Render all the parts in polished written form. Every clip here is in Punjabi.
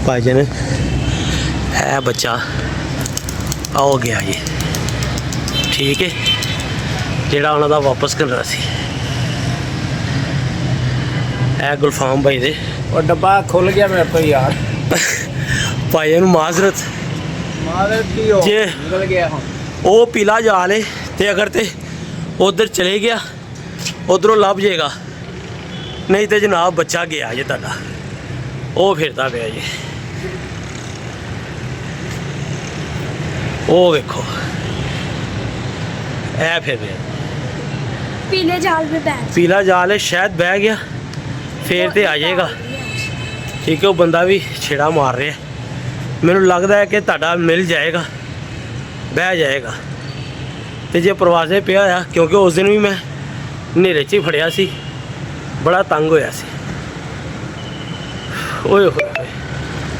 भाईजान है बच्चा हो गया जी ठीक है ਜਿਹੜਾ ਉਹਨਾਂ ਦਾ ਵਾਪਸ ਕਰਨਾ ਸੀ। ਇਹ ਗੁਲਫਾਮ ਭਾਈ ਦੇ और डब्बा खुल गया मेरे को यार ਭਾਈ ਨੂੰ ਮਾਜ਼ਰਤ की हो जे निकल गया हूँ ਉਹ ਪੀਲਾ ਜਾਲ ਹੈ ਤੇ ਅਗਰ ਤੇ ਉਧਰ ਚਲੇ ਗਿਆ ਉਧਰੋਂ ਲੱਭ ਜਾਏਗਾ ਨਹੀਂ ਤੇ ਜਨਾਬ ਬੱਚਾ ਗਿਆ ਜੇ ਤੁਹਾਡਾ ਉਹ ਫਿਰਦਾ ਪਿਆ ਜੀ ਉਹ ਵੇਖੋ ਇਹ ਫਿਰ ਰਿਹਾ पीले जाल में बैठ पीला जाल है शायद बह गया फिर तो आ जाएगा ठीक है वो बंदा भी छेड़ा मार रहा है मैनू लगता है कि तुहाडा मिल जाएगा बह जाएगा तो जे प्रवासे पिया होया क्योंकि उस दिन भी मैं नेरे च ही फड़िया सी बड़ा तंग होया सी ओए होए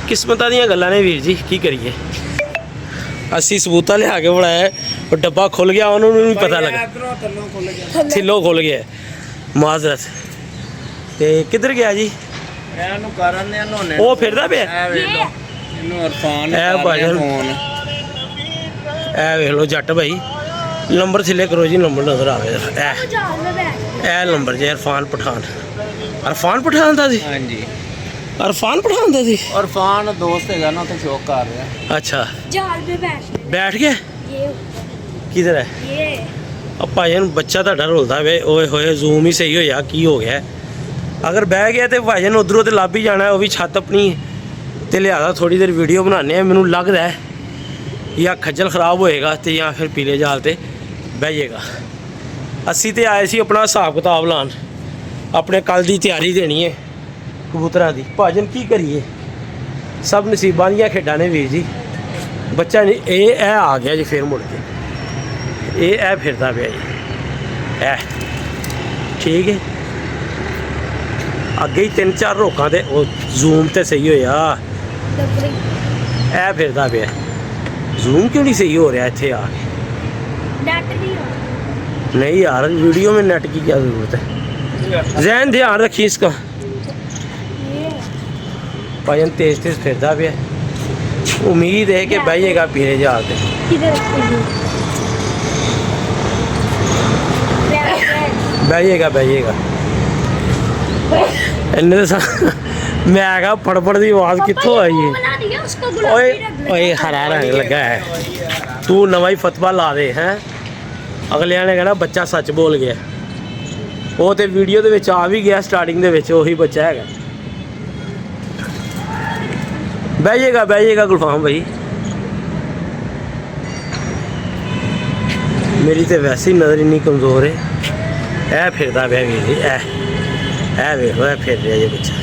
किस्मतां दीयां गल्लां ने वीर जी की करिए असी सबूता लिया के बनाया और डब्बा खुल गया उन्होंने नहीं पता लगा थिलों खुल गया माजरत ते किधर गया जी वो फिरदा पे वेख लो जट भाई नंबर थिले करो जी नंबर नजर आवे ए नंबर जी इरफान पठान था जी हाँ जी इरफान पठान था जी इरफान दोस्त है ना तो शौक कर रहा अच्छा जाल में बैठ गया ये किधर है ये अब भाईजान बच्चा तो रुलता वे ओए होए जूम ही सही होया की हो गया अगर बह गया तो भाईजान उधरों तो लभ ही जाना वो भी छत अपनी तो लिहाजा थोड़ी देर वीडियो बनाने मैनू लगता है या खज्जल खराब होएगा तो या फिर पीले जाल ते बह जाएगा असी तो आए सी अपना हिसाब किताब लान अपने कल की तैयारी देनी है कबूतरा की भाईजान की करिए सब नसीबां दीयां खेडां ने वीर जी बच्चा नहीं ये आ गया जी फिर मुड़ के ये फिरदा पिया जी ए ठीक है अगे ही 3-4 रोकां ते जूम तो सही होया डबरी ए फिरदा पिया जूम क्यों नहीं सही हो रहा इत्थे आके नेट नहीं हो नहीं यार वीडियो में नेट की क्या ज़रूरत है ज़हन ध्यान रखिए इसका ये भाईजान तेज फिरदा पिया उम्मीद है कि बह जाएगा पीले जाल ते किधर है बह जाएगा इन्ने तो मैं कहा फड़फड़ की आवाज़ कितों आई है बना दिया उसको ओए गुलाबी ओए हरा रंग लगा है तू नवा ही फतवा ला दे हैं अगलिया ने कहना बच्चा सच बोल गया वो तो वीडियो के आ भी गया स्टार्टिंग के वही बच्चा है बह जाएगा गुलफाम भाई मेरी तो वैसे ही नज़र इन्नी कमज़ोर है ए फिरदा पिया वीर जी ए वेखो ए फिर रहा जी बच्चा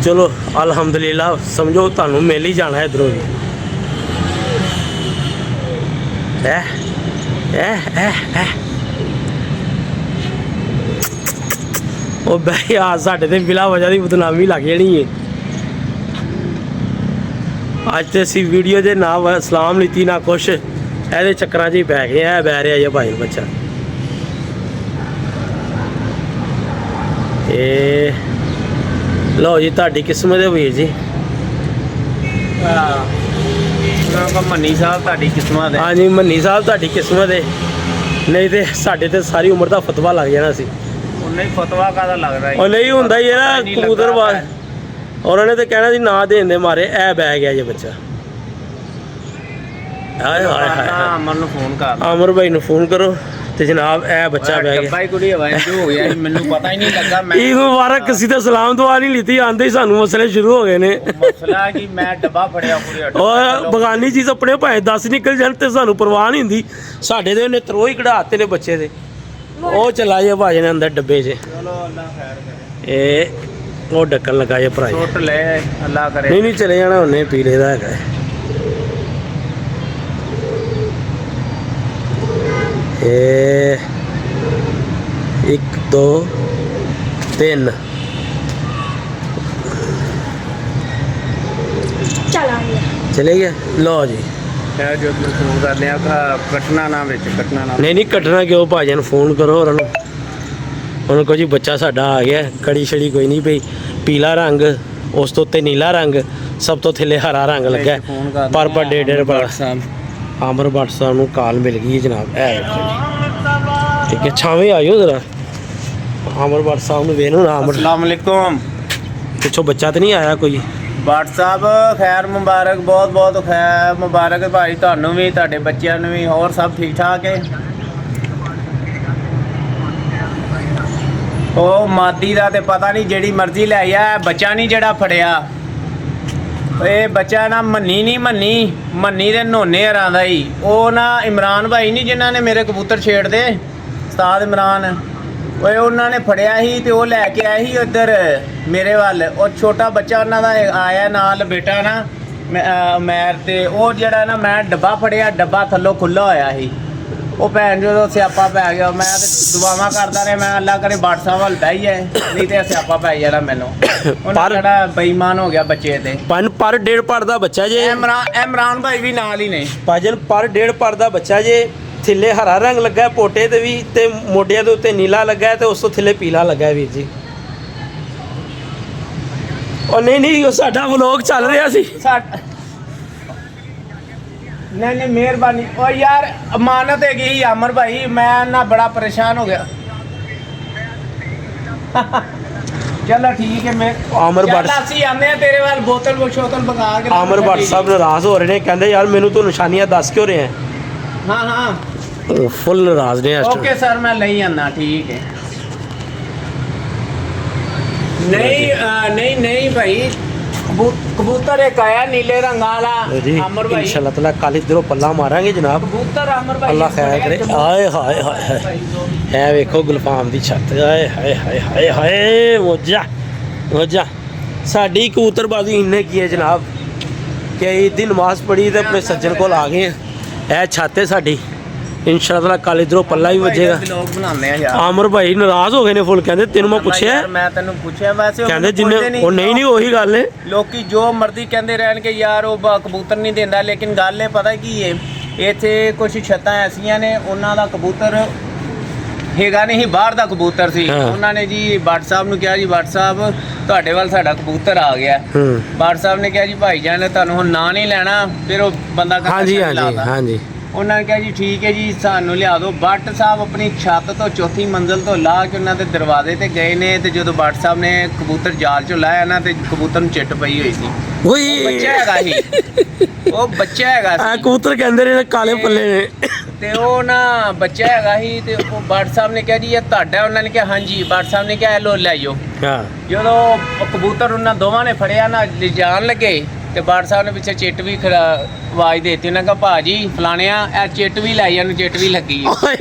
चलो अलहमदुलिल्लाह समझो तुहानू मिल ही जाना इधरों भी ओ भाई आज साढ़े ते बिला वजह की बदनामी लग जानी है अज तो असी वीडियो के ना सलाम लीती ना कुछ ए चक्कर च ही पै गए है बह रहा जी भाई बच्चा लो जी ताड़ी किस्मत है वीर जी मनी साहब ताड़ी किस्मत है हाँ जी मनी साहब ताड़ी किस्मत है नहीं तो साढ़े तो सारी उम्र का फतवा लग जाना सी उन्हें फतवा का लग रहा है और नहीं होंदा ही है ना कबूतर बार और उन्हें तो कहना सी ना देने दे मारे ए बह गया जी बच्चा अमर नूं फोन कर अमर भाई नूं फोन करो तो जनाब ए बच्चा बह गया भाई कुड़ी हवाई जो हो गया मैनू पता ही नहीं लगा मैं ईद मुबारक किसी तो सलाम दुआ नहीं लीती आंदे ही सानू मसले शुरू हो गए ने मसला कि मैं डब्बा फड़िया पूरे और बगानी चीज़ अपने भाएं 10 निकल जान तो सानू परवाह नहीं हुंदी साडे दे उन्हें त्रो ही कढ़ाते ने बच्चे दे ओ चला जे भाजे ने अंदर डब्बे च चलो अल्लाह खैर करे ए ओ ढक्कन लगा जे भराई सुट ले अल्लाह करे नहीं चले जाना उन्हें पीले दा है ए 1 2 3 चला गया चले गया लो जी जो फोन कर लिया कटना ना कटना ना नहीं कटना क्यों भाजी फोन करो और उन्होंने कहो जी बच्चा साडा आ गया कड़ी छड़ी कोई नहीं पई पीला रंग ਉਸ ਤੋਂ ਉੱਤੇ ਨੀਲਾ ਰੰਗ, ਸਭ ਤੋਂ ਥੱਲੇ ਹਰਾ ਰੰਗ ਲੱਗਾ ਹੈ। ਪਰ 1.5 ਆਮਰ ਭੱਟ ਸਾਹਿਬ ਨੂੰ ਕਾਲ ਮਿਲ ਗਈ ਜਨਾਬ। ਇਹ ਵੇਖੋ ਜੀ, ਠੀਕ ਹੈ, ਛਾਵੇਂ ਆਇਓ ਜ਼ਰਾ। ਆਮਰ ਭੱਟ ਸਾਹਿਬ ਨੂੰ ਵੇਖ ਲਓ ਨਾ। अस्सलाम वालेकुम ਪਿੱਛੋਂ ਬੱਚਾ ਤਾਂ ਨਹੀਂ ਆਇਆ ਕੋਈ? भट्ट साहब खैर मुबारक, बहुत बहुत खैर मुबारक है भाई, ਤੁਹਾਨੂੰ ਵੀ ਤੁਹਾਡੇ ਬੱਚਿਆਂ ਨੂੰ ਵੀ। ਹੋਰ ਸਭ ਠੀਕ ਠਾਕ ਹੈ? ਉਹ ਮਾਦੀ ਦਾ ਤੇ ਪਤਾ ਨਹੀਂ, ਜਿਹੜੀ ਮਰਜ਼ੀ ਲੈ ਆ, ਬੱਚਾ ਨਹੀਂ ਜਿਹੜਾ ਫੜਿਆ। ਇਹ ਬੱਚਾ ਨਾ ਮੰਨੀ ਦੇ ਨੋਨੇ ਹਰਾਂ ਦਾ ਹੀ। ਉਹ ਨਾ ਇਮਰਾਨ ਭਾਈ ਨਹੀਂ ਜਿਨ੍ਹਾਂ ਨੇ ਮੇਰੇ ਕਬੂਤਰ ਛੇੜਦੇ, ਉਸਤਾਦ ਇਮਰਾਨ, ਓਏ ਉਹਨਾਂ ਨੇ ਫੜਿਆ ਸੀ ਤੇ ਉਹ ਲੈ ਕੇ ਆਏ ਸੀ ਉੱਧਰ ਮੇਰੇ ਵੱਲ। ਉਹ ਛੋਟਾ ਬੱਚਾ ਉਹਨਾਂ ਦਾ ਆਇਆ ਨਾਲ ਬੇਟਾ ਨਾ ਮੈਰ, ਤੇ ਉਹ ਜਿਹੜਾ ਨਾ ਮੈਂ ਡੱਬਾ ਫੜਿਆ, ਡੱਬਾ ਥੱਲੋਂ ਖੁੱਲਾ ਹੋਇਆ ਸੀ। ਉਹ ਭੈਣ ਜਦੋਂ ਸਿਆਪਾ ਪੈ ਗਿਆ, ਮੈਂ ਤੇ ਦੁਆਵਾਂ ਕਰਦਾ ਰਿਹਾ, ਮੈਂ ਅੱਲਾ ਕਰੇ ਭੱਟ ਸਾਹਿਬ ਵੱਲ ਬਹਿ ਜਾਏ, ਨਹੀਂ ਤੇ ਸਿਆਪਾ ਪੈ ਜਾਣਾ ਮੈਨੂੰ। ਉਹਨਾਂ ਜਿਹੜਾ ਬੇਈਮਾਨ ਹੋ ਗਿਆ ਬੱਚੇ ਤੇ। ਪਰ 1.5 ਪਰ ਦਾ ਬੱਚਾ ਜੇ। ਇਮਰਾਨ ਭਾਈ ਵੀ ਨਾਲ ਹੀ ਨੇ ਭਾਜਨ, ਪਰ 1.5 ਪਰ ਦਾ ਬੱਚਾ ਜੇ। ਥੱਲੇ ਹਰਾ ਰੰਗ ਲੱਗਾ ਪੋਟੇ ਤੇ ਵੀ, ਤੇ ਮੋਢਿਆਂ ਦੇ ਉੱਤੇ ਨੀਲਾ ਲੱਗਾ ਤੇ ਉਸ ਤੋਂ ਥੱਲੇ ਪੀਲਾ ਲੱਗਾ ਵੀਰ ਜੀ। ਉਹ ਨਹੀਂ ਉਹ ਸਾਡਾ ਵਲੋਗ ਚੱਲ ਰਿਹਾ ਸੀ। ਨਹੀਂ ਮਿਹਰਬਾਨੀ। ਉਹ ਯਾਰ ਅਮਾਨਤ ਹੈਗੀ ਸੀ ਅਮਰ ਭਾਈ, ਮੈਂ ਨਾ ਬੜਾ ਪਰੇਸ਼ਾਨ ਹੋ ਗਿਆ। ਚਲੋ ਠੀਕ ਹੈ। ਮੈਂ ਆਮਰ ਭੱਟ ਅਸੀਂ ਆਨੇ ਆ ਤੇਰੇ ਵੱਲ, ਬੋਤਲ ਬਗਾ ਕੇ। ਆਮਰ ਭੱਟ ਸਾਹਿਬ ਨਾਰਾਜ਼ ਹੋ ਰਹੇ ਨੇ, ਕਹਿੰਦੇ ਯਾਰ ਮੈਨੂੰ ਤੂੰ ਨਿਸ਼ਾਨੀਆਂ ਦੱਸ ਕਿਉਂ ਰਿਹਾ? ਹਾਂ ਫੁੱਲ ਨਾਰਾਜ਼ ਨੇ। ਓਕੇ ਸਰ, ਮੈਂ ਲਈ ਆਨਾ, ਠੀਕ ਹੈ। ਨਹੀਂ ਭਾਈ, कबूतर एक आया नीले रंग वाला अमर भाई, इंशाल्लाह ताला कल इधरों पल्ला मारांगे जनाब। कबूतर अमर भाई अल्लाह खैर करे। हाय हाय हाय है वेखो गुलफाम दी छत। हाय हाय हाय हाय हाय मौजा साडी कबूतरबाजी इन्ने की है जनाब कि ईद दी नमाज पढ़ी ते अपने सज्जन कोल आ गए हैं। ए छत है साडी, इंशाल्लाह कल इधरों पल्ला भी वजेगा। लोग बनाने हैं यार। आमर भाई नाराज हो गए ने फुल, कहंदे तेन मैं पूछया, मैं तेन पूछया वैसे कहंदे जिन्ने ओ नहीं वही गल है। लोकी जो मर्जी कहंदे रहन के यार वो कबूतर नहीं देंदा, लेकिन गल है पता की है, इत्थे कुछ छत्तां ऐसियां ने उन्हां दा कबूतर ਹੈਗਾ ਨਹੀਂ, ਬਾਹਰ ਦਾ ਕਬੂਤਰ ਸੀ। ਉਹਨਾਂ ਨੇ ਜੀ ਭੱਟ ਸਾਹਿਬ ਨੂੰ ਕਿਹਾ, ਜੀ ਭੱਟ ਸਾਹਿਬ ਤੁਹਾਡੇ ਵੱਲ ਸਾਡਾ ਕਬੂਤਰ ਆ ਗਿਆ। ਭੱਟ ਸਾਹਿਬ ਨੇ ਕਿਹਾ ਜੀ ਭਾਈ ਜਾਨ ਤੁਹਾਨੂੰ ਹੁਣ ਨਾਂ ਨਹੀਂ ਲੈਣਾ। ਫਿਰ ਉਹ ਬੰਦਾ ਕਹਿੰਦਾ ਹਾਂਜੀ। ਉਹਨਾਂ ਨੇ ਕਿਹਾ ਜੀ ਠੀਕ ਹੈ ਜੀ ਸਾਨੂੰ ਲਿਆ ਦਿਓ। ਭੱਟ ਸਾਹਿਬ ਆਪਣੀ ਛੱਤ ਤੋਂ ਚੌਥੀ ਮੰਜ਼ਲ ਤੋਂ ਲਾ ਕੇ ਉਹਨਾਂ ਦੇ ਦਰਵਾਜ਼ੇ ਤੇ ਗਏ ਨੇ, ਤੇ ਜਦੋਂ ਭੱਟ ਸਾਹਿਬ ਨੇ ਕਬੂਤਰ ਜਾਲ ਚੋਂ ਲਾਇਆ ਨਾ, ਤੇ ਕਬੂਤਰ ਨੂੰ ਚਿੱਟ ਪਈ ਹੋਈ ਸੀ। ਉਹ ਬੱਚਾ ਹੈਗਾ ਸੀ, ਉਹ ਬੱਚਾ ਹੈਗਾ ਸੀ। ਕਬੂਤਰ ਕਹਿੰਦੇ ਨੇ ਕਾਲੇ ਪੱਲੇ ਨੇ, ਤੇ ਉਹ ਨਾ ਬੱਚਾ ਹੈਗਾ ਸੀ। ਤੇ ਉਹ ਭੱਟ ਸਾਹਿਬ ਨੇ ਕਿਹਾ ਜੀ ਇਹ ਤੁਹਾਡਾ? ਉਹਨਾਂ ਨੇ ਕਿਹਾ ਹਾਂਜੀ। ਭੱਟ ਸਾਹਿਬ ਨੇ ਕਿਹਾ ਲੋ ਲੈ ਜਾਓ। ਜਦੋਂ ਉਹ ਕਬੂਤਰ ਉਹਨਾਂ ਦੋਵਾਂ ਨੇ ਫੜਿਆ ਨਾ, ਲਿਜਾਣ ਲੱਗੇ, ਤੇ ਭੱਟ ਸਾਹਿਬ ਨੇ ਪਿੱਛੇ ਚਿੱਟ ਵੀ ਆਵਾਜ਼ ਦੇਤੀ। ਉਹਨਾਂ ਕਿਹਾ ਭਾਜੀ ਫਲਾਣਿਆ ਇਹ ਚਿੱਟ ਵੀ ਲਾਈ, ਇਹਨੂੰ ਚਿੱਟ ਵੀ ਲੱਗੀ ਹੈ।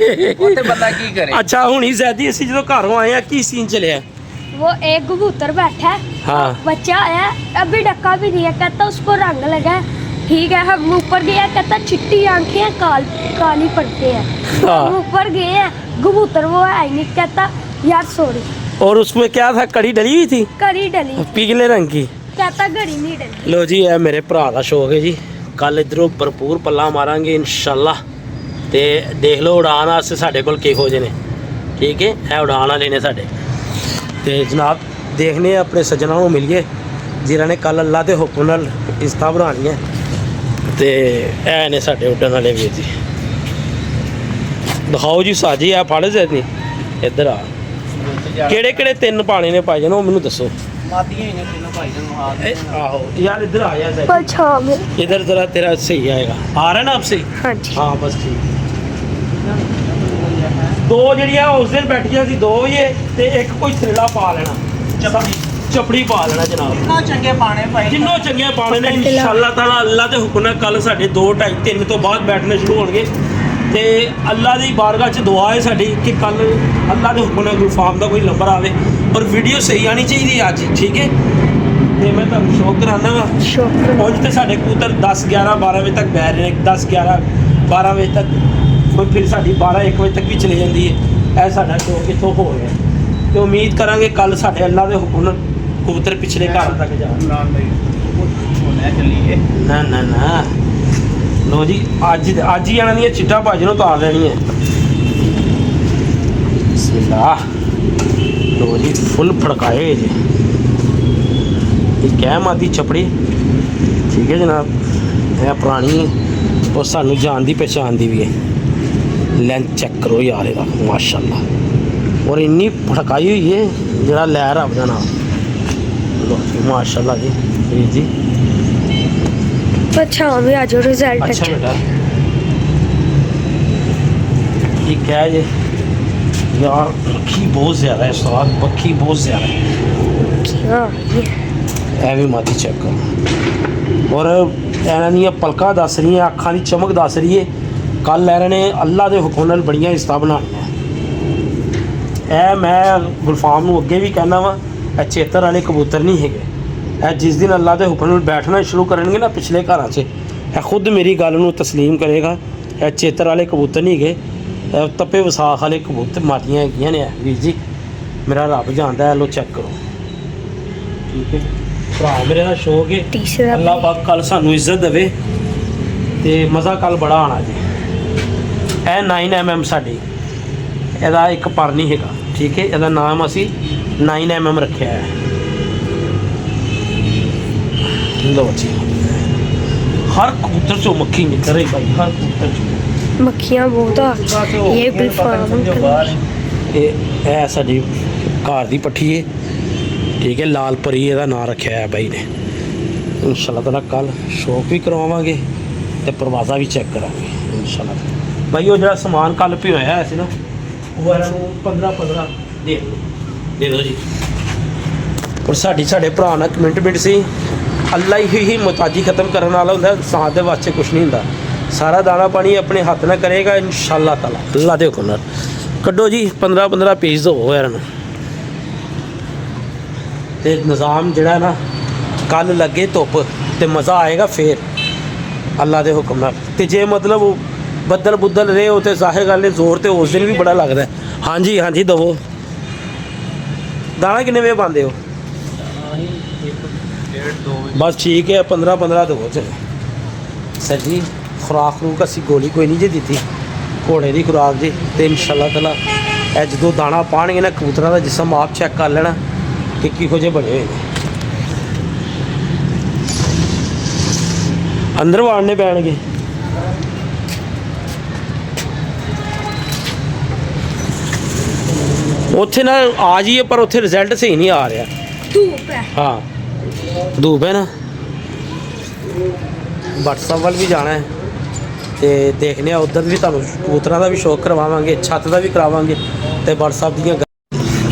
ਉੱਥੇ ਬੰਦਾ ਕੀ ਕਰੇ। ਅੱਛਾ ਹੁਣ ਹੀ ਜ਼ੈਦੀ ਅਸੀਂ ਜਦੋਂ ਘਰੋਂ ਆਏ ਆ ਕੀ ਸੀਨ ਚਲਿਆ? वो एक कबूतर बैठा है, हाँ। बच्चा आया, अभी डक्का भी दिया, कहता उसको रंग लगा है। ठीक है, हम ऊपर गए, कहता चिट्टी आंखें हैं, काली पड़ते हैं। हम ऊपर गए हैं, कबूतर वो है नहीं, कहता यार सॉरी। और उसमें क्या था, कड़ी डली हुई थी, कड़ी डली, पीले रंग की। कहता घड़ी नहीं डली। लो जी ये मेरे भरा का शौक है जी, कल इधरों भरपूर पल्ला मारांगे इंशाल्लाह। ते देख लो उड़ान वास्ते साडे कोल किहो जे ने, ठीक है, ਇਹ ਉਡਾਨ ਵਾਲੇ ਨੇ ਸਾਡੇ। ਤੇ ਜਨਾਬ ਦੇਖਨੇ ਆ ਆਪਣੇ ਸੱਜਣਾਂ ਨੂੰ ਮਿਲੀਏ ਜਿਨ੍ਹਾਂ ਨੇ ਕੱਲ ਅੱਲਾ ਦੇ ਹੁਕਮ ਨਾਲ ਇਸਤਾ ਬਣਾਉਣੀ ਹੈ। ਤੇ ਇਹ ਨੇ ਸਾਡੇ ਉੱਡਣ ਵਾਲੇ ਵੀਰ ਜੀ। ਦਿਖਾਓ ਜੀ ਸਾਜੀ ਆ ਫੜ ਜੈਦੀ ਇੱਧਰ ਆ। ਕਿਹੜੇ ਕਿਹੜੇ ਤਿੰਨ ਪਾਣੇ ਨੇ ਭਾਈ ਜਨ ਉਹ ਮੈਨੂੰ ਦੱਸੋ। ਮਾਦੀਆਂ ਹੀ ਨੇ ਤਿੰਨੋਂ ਭਾਈ ਨੂੰ। ਆਹੋ यार इधर आ जा ज़रा, अच्छा इधर जरा तेरा सही आएगा। आ रहा है ना आपसे? हाँ जी। हाँ बस ठीक। दो ਜਿਹੜੀਆਂ ਉਸ ਦਿਨ ਬੈਠੀਆਂ ਸੀ 2 ਵਜੇ ਤੇ ਇੱਕ ਕੋਈ ਥੱਲਾ ਪਾ ਲੈਣਾ, ਚਪੜੀ ਪਾ ਲੈਣਾ ਜਨਾਬ। ਕਿੰਨਾ ਚੰਗੇ ਪਾਣੇ ਭਾਈ, ਜਿੰਨੋਂ ਚੰਗੇ ਪਾਣੇ ਨੇ ਇਨਸ਼ਾਅੱਲਾ ਤਾਲਾ। ਅੱਲਾ ਦੇ ਹੁਕਮ ਨਾਲ ਕੱਲ ਸਾਡੇ 2, 2:30, 3 ਤੋਂ ਬਾਅਦ ਬੈਠਣੇ ਸ਼ੁਰੂ ਹੋਣਗੇ। ਤੇ ਅੱਲਾ ਦੀ ਬਾਰਗਾਹ 'ਚ ਦੁਆ ਹੈ ਸਾਡੀ ਕਿ ਕੱਲ ਅੱਲਾ ਦੇ ਹੁਕਮ ਨਾਲ ਗੁਲਫਾਮ ਦਾ ਕੋਈ ਨੰਬਰ ਆਵੇ ਔਰ ਵੀਡੀਓ ਸਹੀ ਆਣੀ ਚਾਹੀਦੀ ਅੱਜ, ਠੀਕ ਹੈ। ਤੇ ਮੈਂ ਤੁਹਾਨੂੰ ਸ਼ੌਕ ਕਰਾਉਣਾ ਵਾ। ਉਂਝ ਤੇ ਸਾਡੇ ਕਬੂਤਰ 10, 11, 12 ਵਜੇ ਤੱਕ ਬੈਠ ਰਹੇ ਨੇ, 10, 11, 12 ਵਜੇ ਤੱਕ, ਫਿਰ ਸਾਡੀ 12, 1 ਵਜੇ ਤੱਕ ਵੀ ਚਲੇ ਜਾਂਦੀ ਹੈ। ਇਹ ਸਾਡਾ ਸ਼ੌਕ ਇੱਥੋਂ ਹੋ ਰਿਹਾ ਤੇ ਉਮੀਦ ਕਰਾਂਗੇ ਕੱਲ ਸਾਡੇ ਅੱਲਾ ਦੇ ਹੁਕਮ ਨਾਲ ਕਬੂਤਰ ਪਿਛਲੇ ਘਰ ਤੱਕ ਜਾਣ। ਇਮਰਾਨ ਭਾਈ ਹੋਣਾ ਚੱਲੀਏ। ਨਾ ਲੋ ਜੀ ਅੱਜ ਹੀ ਇਹਨਾਂ ਦੀਆਂ ਚਿੱਟਾ ਭਾਜੀ ਨੂੰ ਉਤਾਰ ਲੈਣੀ ਹੈ। ਬਿਸਮਿਲ੍ਲਾਹ। ਲੋ ਜੀ ਫੁੱਲ ਫੜਕਾਏ ਜੀ ਇੱਕ ਹੈ ਮਾਦੀ ਚਪੜੀ, ਠੀਕ ਹੈ ਜਨਾਬ, ਇਹ ਪੁਰਾਣੀ ਹੈ ਔਰ ਸਾਨੂੰ ਜਾਣਦੀ ਪਛਾਣਦੀ ਵੀ ਹੈ। ਲੈਂਥ ਚੈੱਕ ਕਰੋ ਯਾਰ ਇਹਦਾ ਮਾਸ਼ਾਅੱਲਾ, ਔਰ ਇੰਨੀ ਫਟਕਾਈ ਹੋਈ ਹੈ ਜਿਹੜਾ ਲੈ ਰੱਬ ਦਾ ਨਾਮ। ਲੋ ਜੀ ਮਾਸ਼ਾਅੱਲਾ ਜੀ ਜੀ अच्छा भी आ जाओ रिजल्ट अच्छा बेटा ये क्या है ये यार, मक्खी बहुत ज़्यादा है स्वाद, मक्खी बहुत ज़्यादा है। हाँ ये ਇਹ ਵੀ ਮਾਦੀ ਚੈੱਕ ਕਰੋ ਔਰ ਇਹਨਾਂ ਦੀਆਂ ਪਲਕਾਂ ਦੱਸ ਰਹੀਆਂ, ਅੱਖਾਂ ਦੀ ਚਮਕ ਦੱਸ ਰਹੀ ਹੈ। ਕੱਲ ਇਹਨਾਂ ਨੇ ਅੱਲਾ ਦੇ ਹੁਕਮ ਨਾਲ ਬੜੀਆਂ ਇਸਤਾ ਬਣਾਈਆਂ। ਇਹ ਮੈਂ ਗੁਲਫਾਮ ਨੂੰ ਅੱਗੇ ਵੀ ਕਹਿੰਦਾ ਵਾਂ, ਇਹ ਚੇਤਰ ਵਾਲੇ ਕਬੂਤਰ ਨਹੀਂ ਹੈਗੇ। ਇਹ ਜਿਸ ਦਿਨ ਅੱਲਾ ਦੇ ਹੁਕਮ ਨਾਲ ਬੈਠਣਾ ਸ਼ੁਰੂ ਕਰਨਗੇ ਨਾ ਪਿਛਲੇ ਘਰਾਂ 'ਚ, ਇਹ ਖੁਦ ਮੇਰੀ ਗੱਲ ਨੂੰ ਤਸਲੀਮ ਕਰੇਗਾ। ਇਹ ਚੇਤਰ ਵਾਲੇ ਕਬੂਤਰ ਨਹੀਂ ਹੈਗੇ, ਇਹ ਤਪੇ ਵਿਸਾਖ ਵਾਲੇ ਕਬੂਤਰ ਮਾਦੀਆਂ ਹੈਗੀਆਂ ਨੇ। ਵੀਰ ਜੀ ਮੇਰਾ ਰੱਬ ਜਾਣਦਾ, ਲੋ ਚੈੱਕ ਕਰੋ, ਠੀਕ ਹੈ ਭਰਾ ਮੇਰੇ ਦਾ ਸ਼ੌਕ ਹੈ। तीसरा ਅੱਲਾਹ ਪਾਕ ਕੱਲ ਸਾਨੂੰ ਇੱਜ਼ਤ ਦੇਵੇ ਤੇ ਮਜ਼ਾ ਕੱਲ ਬੜਾ ਆਣਾ ਜੀ। ਇਹ 9mm ਸਾਡੀ, ਇਹਦਾ ਇੱਕ ਪਰ ਨਹੀਂ ਹੈਗਾ, ਠੀਕ ਹੈ। ਇਹਦਾ ਨਾਮ ਅਸੀਂ 9mm ਰੱਖਿਆ ਹੈ। ਲਓ ਜੀ ਹਰ ਕਬੂਤਰ ਚੋਂ ਮੱਖੀ ਨਿਕਲ ਰਹੀ ਭਾਈ, ਹਰ ਕਬੂਤਰ ਚੋਂ मक्खियाँ बहुत आ ये गुलफाम ਇਹ ਸਾਡੀ ਘਰ ਦੀ ਪੱਠੀ ਹੈ, ਠੀਕ ਹੈ। ਲਾਲ ਪਰੀ ਇਹਦਾ ਨਾਂ ਰੱਖਿਆ ਹੈ ਬਾਈ ਨੇ। ਇਨਸ਼ਾਅੱਲਾ ਤਾਲਾ ਕੱਲ ਸ਼ੌਕ ਵੀ ਕਰਵਾਵਾਂਗੇ ਤੇ ਪਰਵਾਜ਼ਾ ਵੀ ਚੈੱਕ ਕਰਾਂਗੇ ਇਨਸ਼ਾਅੱਲਾ। ਬਾਈ ਉਹ ਜਿਹੜਾ ਸਮਾਨ ਕੱਲ ਪਿਆ ਹੋਇਆ ਸੀ ਨਾ, ਉਹ ਇਹਨਾਂ ਨੂੰ 15 ਦੇ ਦਿਓ ਜੀ। ਔਰ ਸਾਡੇ ਭਰਾ ਨਾਲ ਕਮਿਟਮੈਂਟ ਸੀ, ਅੱਲਾ ਹੀ ਮੁਹਤਾਜੀ ਖਤਮ ਕਰਨ ਵਾਲਾ ਹੁੰਦਾ, ਸਾਥ ਦੇ ਵਾਸਤੇ ਕੁਝ ਨਹੀਂ ਹੁੰਦਾ। ਸਾਰਾ ਦਾਣਾ ਪਾਣੀ ਆਪਣੇ ਹੱਥ ਨਾਲ ਕਰੇਗਾ ਇਨਸ਼ਾਅੱਲਾ ਤਾਲਾ, ਅੱਲਾ ਦੇ ਹੁਕਮ ਨਾਲ। ਕੱਢੋ ਜੀ 15 ਪੀਸ ਦਿਓ ਇਹਨਾਂ ਨੂੰ। ਤੇ ਨਿਜ਼ਾਮ ਜਿਹੜਾ ਨਾ ਕੱਲ ਲੱਗੇ ਧੁੱਪ ਤੇ ਮਜ਼ਾ ਆਏਗਾ ਫੇਰ ਅੱਲਾ ਦੇ ਹੁਕਮ ਨਾਲ। ਤੇ ਜੇ ਮਤਲਬ ਉਹ ਬੱਦਲ ਰਹੇ ਹੋ ਤੇ ਜ਼ਾਹਿਰ ਗੱਲ ਹੈ ਜ਼ੋਰ ਤੇ ਉਸ ਦਿਨ ਵੀ ਬੜਾ ਲੱਗਦਾ ਹੈ। ਹਾਂਜੀ ਦਵੋ। ਦਾਣਾ ਕਿੰਨੇ ਵੇ ਪਾਉਂਦੇ ਹੋ? ਬਸ ਠੀਕ ਹੈ 15 ਦਵੋ ਚਲੋ ਸਰ ਜੀ। ਖੁਰਾਕ ਨੂੰ ਅਸੀਂ ਗੋਲੀ ਕੋਈ ਨਹੀਂ ਜੇ ਦਿੱਤੀ, ਘੋੜੇ ਦੀ ਖੁਰਾਕ ਜੀ। ਤੇ ਇਨਸ਼ਾਅੱਲਾ ਤਾਲਾ ਇਹ ਜਦੋਂ ਦਾਣਾ ਪਾਣਗੇ ਨਾ ਕਬੂਤਰਾਂ ਦਾ ਜਿਸਮ ਆਪ ਚੈੱਕ ਕਰ ਲੈਣਾ ਕਿ ਕਿਹੋ ਜਿਹੇ ਬਣੇ ਹੋਏ ਨੇ। ਅੰਦਰ ਵਾੜਨੇ ਪੈਣਗੇ। ਉੱਥੇ ਨਾ ਆ ਜਾਈਏ ਪਰ ਉੱਥੇ ਰਿਜ਼ਲਟ ਸਹੀ ਨਹੀਂ ਆ ਰਿਹਾ। धूप है ਹਾਂ ਧੂਪ ਹੈ ਨਾ। WhatsApp ਵੱਲ ਵੀ ਜਾਣਾ ਹੈ ਤੇ ਦੇਖਦੇ ਆ, ਉੱਧਰ ਵੀ ਤੁਹਾਨੂੰ ਕਬੂਤਰਾਂ ਦਾ ਵੀ ਸ਼ੌਕ ਕਰਵਾਵਾਂਗੇ, ਛੱਤ ਦਾ ਵੀ ਕਰਾਵਾਂਗੇ ਤੇ WhatsApp ਦੀਆਂ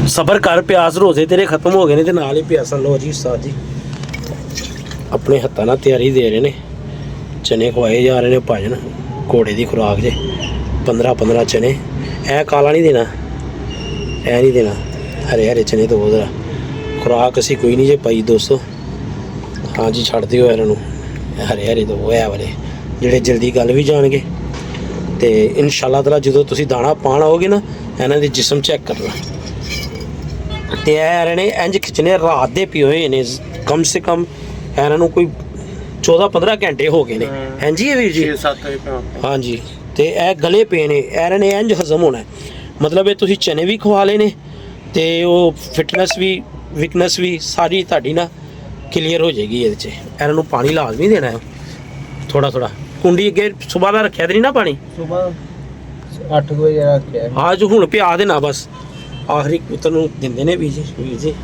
ਸਬਰ ਕਰ, ਪਿਆਸ ਰੋਜ਼ੇ ਤੇਰੇ ਖਤਮ ਹੋ ਗਏ ਨੇ ਤੇ ਨਾਲ ਹੀ ਪਿਆਸਾਂ। ਲੋ ਜੀ ਉਸਤਾਦ ਜੀ ਆਪਣੇ ਹੱਥਾਂ ਨਾਲ ਤਿਆਰੀ ਦੇ ਰਹੇ ਨੇ, ਚਨੇ ਖਵਾਏ ਜਾ ਰਹੇ ਨੇ ਭਾਜਨ, ਘੋੜੇ ਦੀ ਖੁਰਾਕ ਜੇ 15 ਚਨੇ। ਇਹ ਕਾਲਾ ਨਹੀਂ ਦੇਣਾ, ਇਹ ਨਹੀਂ ਦੇਣਾ, ਹਰੇ ਚਨੇ ਤੋਂ ਉਹਦਾ ਖੁਰਾਕ ਅਸੀਂ ਕੋਈ ਨਹੀਂ ਜੇ ਪਾਈ ਦੋਸਤੋ। ਹਾਂਜੀ ਛੱਡ ਦਿਓ ਇਹਨਾਂ ਨੂੰ, ਹਰੇ ਤੋਂ ਇਹ ਵਾਲੇ ਜਿਹੜੇ ਜਲਦੀ ਗੱਲ ਵੀ ਜਾਣਗੇ। ਤੇ ਇਨਸ਼ਾਅੱਲਾ ਤਾਲਾ ਜਦੋਂ ਤੁਸੀਂ ਦਾਣਾ ਪਾਣ ਆਓਗੇ ਨਾ, ਇਹਨਾਂ ਦੇ ਜਿਸਮ ਚੈੱਕ ਕਰਨਾ। ਤੇ ਇਹ ਨੇ ਇੰਜ ਖਿੱਚਣੇ, ਰਾਤ ਦੇ ਪਏ ਹੋਏ ਨੇ ਕਮ ਸੇ ਕਮ ਇਹਨਾਂ ਨੂੰ ਕੋਈ 14-15 ਘੰਟੇ ਹੋ ਗਏ ਨੇ। ਹਾਂਜੀ ਇਹ ਵੀਰ ਜੀ 6-7 ਹਾਂਜੀ। ਤੇ ਇਹ ਗਲੇ ਪਏ ਨੇ, ਇਹਨਾਂ ਨੇ ਇੰਜ ਹਜ਼ਮ ਹੋਣਾ। ਮਤਲਬ ਇਹ ਤੁਸੀਂ ਚਨੇ ਵੀ ਖਵਾ ਲਏ ਨੇ ਤੇ ਉਹ ਫਿਟਨੈਸ ਵੀ ਵੀਕਨੈਸ ਵੀ ਸਾਰੀ ਤੁਹਾਡੀ ਨਾ ਕਲੀਅਰ ਹੋ ਜਾਏਗੀ। ਇਹਦੇ 'ਚ ਇਹਨਾਂ ਨੂੰ ਪਾਣੀ ਲਾਜ਼ਮੀ ਦੇਣਾ ਹੈ ਥੋੜਾ। ਕੁੰਡੀ ਅੱਗੇ ਸਵੇਰ ਦਾ ਰੱਖਿਆ ਤੇ ਨਹੀਂ ਨਾ ਪਾਣੀ, ਸਵੇਰ 8 ਵਜੇ ਰੱਖਿਆ। ਆਜ ਹੁਣ ਪਿਆ ਦੇਣਾ ਬਸ, ਆਖਰੀ ਕਬੂਤਰ ਨੂੰ ਦਿੰਦੇ ਨੇ ਵੀਰ ਜੀ।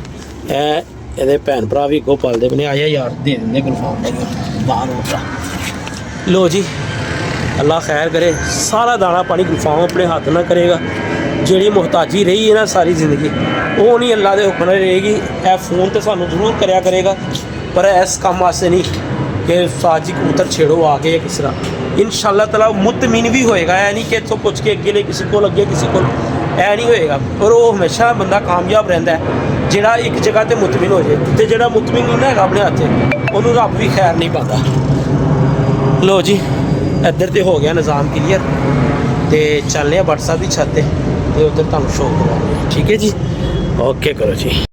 ਇਹਦੇ ਭੈਣ ਭਰਾ ਵੀ ਅੱਗੋਂ ਪਾਲਦੇ ਬਣੇ, ਆਇਆ ਯਾਰ ਦੇ ਦਿੰਦੇ ਗੁਲਫਾਮ ਬਾਹਰ ਹੋ ਭਰਾ। ਲੋ ਜੀ ਅੱਲਾ ਖੈਰ ਕਰੇ, ਸਾਰਾ ਦਾਣਾ ਪਾਣੀ ਗੁਲਫਾਮ ਆਪਣੇ ਹੱਥ ਨਾਲ ਕਰੇਗਾ। ਜਿਹੜੀ ਮੁਹਤਾਜੀ ਰਹੀ ਹੈ ਨਾ ਸਾਰੀ ਜ਼ਿੰਦਗੀ, ਉਹ ਨਹੀਂ ਅੱਲਾ ਦੇ ਹੁਕਮ ਨਾਲ ਰਹੇਗੀ। ਇਹ ਫੋਨ ਤੇ ਸਾਨੂੰ ਜ਼ਰੂਰ ਕਰਿਆ ਕਰੇਗਾ ਪਰ ਇਸ ਕੰਮ ਵਾਸਤੇ ਨਹੀਂ ਕਿ ਸਾਜੀ ਕਬੂਤਰ ਛੇੜੋ ਆ ਕੇ ਕਿਸ ਤਰ੍ਹਾਂ। ਇਨਸ਼ਾਅੱਲਾ ਤਾਲਾ ਮੁਤਮੀਨ ਵੀ ਹੋਏਗਾ। ਇਹ ਨਹੀਂ ਕਿ ਇੱਥੋਂ ਪੁੱਛ ਕੇ ਅੱਗੇ ਕਿਸੇ ਕੋਲ ਇਹ ਨਹੀਂ ਹੋਏਗਾ। ਪਰ ਉਹ ਹਮੇਸ਼ਾ ਬੰਦਾ ਕਾਮਯਾਬ ਰਹਿੰਦਾ ਹੈ ਜਿਹੜਾ ਇੱਕ ਜਗ੍ਹਾ ਤੇ ਮੁਤਮੀਨ ਹੋ ਜਾਏ। ਤੇ ਜਿਹੜਾ ਮੁਤਮੀਨ ਨਹੀਂ ਨਾ ਹੈਗਾ ਆਪਣੇ ਹੱਥ 'ਚ, ਉਹਨੂੰ ਰੱਬ ਵੀ ਖੈਰ ਨਹੀਂ ਪਾਉਂਦਾ। ਲੋ ਜੀ ਇੱਧਰ ਤੇ ਹੋ ਗਿਆ ਨਿਜ਼ਾਮ ਕਲੀਅਰ ਤੇ ਚੱਲਦੇ ਆ WhatsApp ਦੀ ਛੱਤ ਤੇ ਉੱਧਰ ਤੁਹਾਨੂੰ ਸ਼ੋਅ ਕਰਵਾਉਂਦੇ। ਠੀਕ ਹੈ ਜੀ, ਓਕੇ ਕਰੋ ਜੀ।